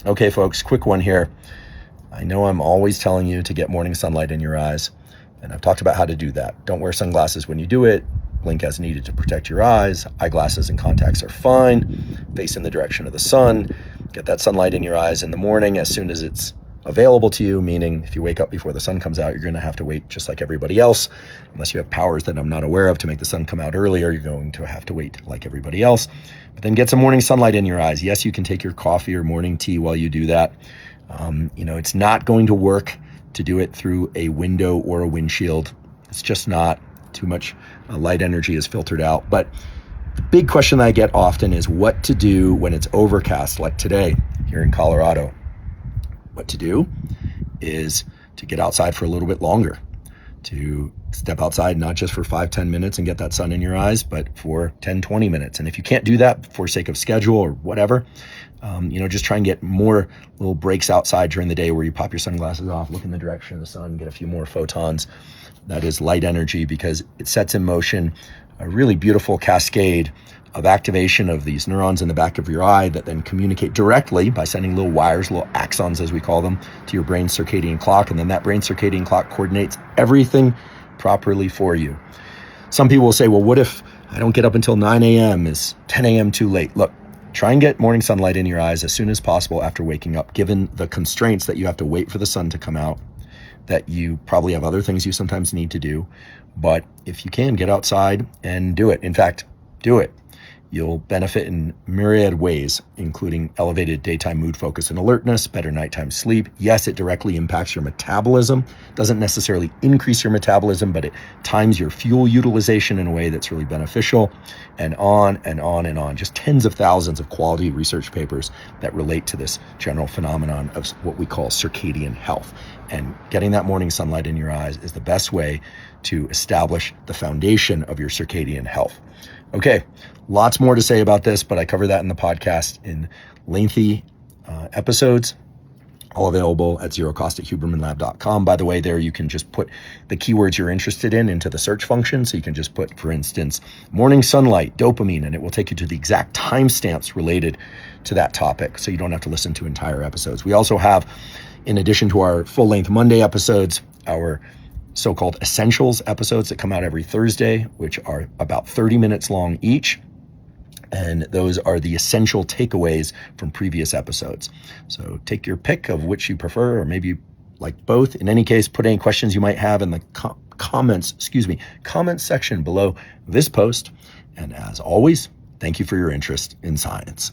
Okay, folks, quick one here. I know I'm always telling you to get morning sunlight in your eyes, and I've talked about how to do that. Don't wear sunglasses when you do it. Blink as needed to protect your eyes. Eyeglasses and contacts are fine. Face in the direction of the sun. Get that sunlight in your eyes in the morning as soon as it's available to you, meaning if you wake up before the sun comes out, you're going to have to wait just like everybody else. Unless you have powers that I'm not aware of to make the sun come out earlier, you're going to have to wait like everybody else. But then get some morning sunlight in your eyes. Yes, you can take your coffee or morning tea while you do that. It's not going to work to do it through a window or a windshield. It's just not. Too much light energy is filtered out. But the big question that I get often is what to do when it's overcast, like today here in Colorado. What to do is to get outside for a little bit longer, to step outside not just for 5-10 minutes and get that sun in your eyes, but for 10-20 minutes. And if you can't do that for sake of schedule or whatever, just try and get more little breaks outside during the day where you pop your sunglasses off, look in the direction of the sun, get a few more photons. That is light energy, because it sets in motion a really beautiful cascade of activation of these neurons in the back of your eye that then communicate directly by sending little wires, little axons as we call them, to your brain's circadian clock. And then that brain circadian clock coordinates everything properly for you. Some people will say, well, what if I don't get up until 9 a.m.? Is 10 a.m. too late? Look, try and get morning sunlight in your eyes as soon as possible after waking up, given the constraints that you have to wait for the sun to come out, that you probably have other things you sometimes need to do. But if you can, get outside and do it. In fact, do it. You'll benefit in myriad ways, including elevated daytime mood focus and alertness, better nighttime sleep. Yes, it directly impacts your metabolism. Doesn't necessarily increase your metabolism, but it times your fuel utilization in a way that's really beneficial, and on and on and on. Just tens of thousands of quality research papers that relate to this general phenomenon of what we call circadian health. And getting that morning sunlight in your eyes is the best way to establish the foundation of your circadian health. Okay, lots more to say about this, but I cover that in the podcast in lengthy episodes, all available at zerocost@hubermanlab.com. By the way, there you can just put the keywords you're interested in into the search function. So you can just put, for instance, morning sunlight, dopamine, and it will take you to the exact timestamps related to that topic. So you don't have to listen to entire episodes. We also have, in addition to our full-length Monday episodes, our so-called essentials episodes that come out every Thursday, which are about 30 minutes long each. And those are the essential takeaways from previous episodes. So take your pick of which you prefer, or maybe you like both. In any case, put any questions you might have in the comment section below this post. And as always, thank you for your interest in science.